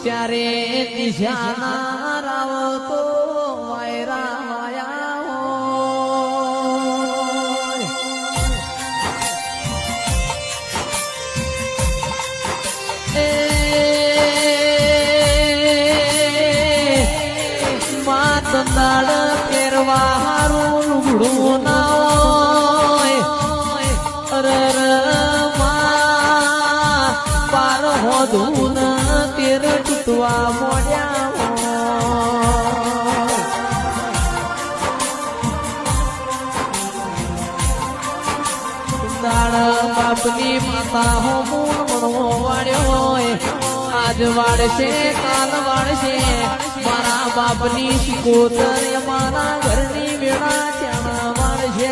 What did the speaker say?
ત્યારે દિશાના રાવો તો વાયરા વાયા હોય. માત દાડ ફેરવા હારું લુગડું ના હોય. પાર હોધું તેર તૂટવા મોડ્યા દાડ બાપની માતા હો મૂળ વાળ્યો હોય. આજ વાળશે કાલ વાળશે મારા બાપની શિકોતર મારા ઘરની વેળા ત્યાં વાળશે.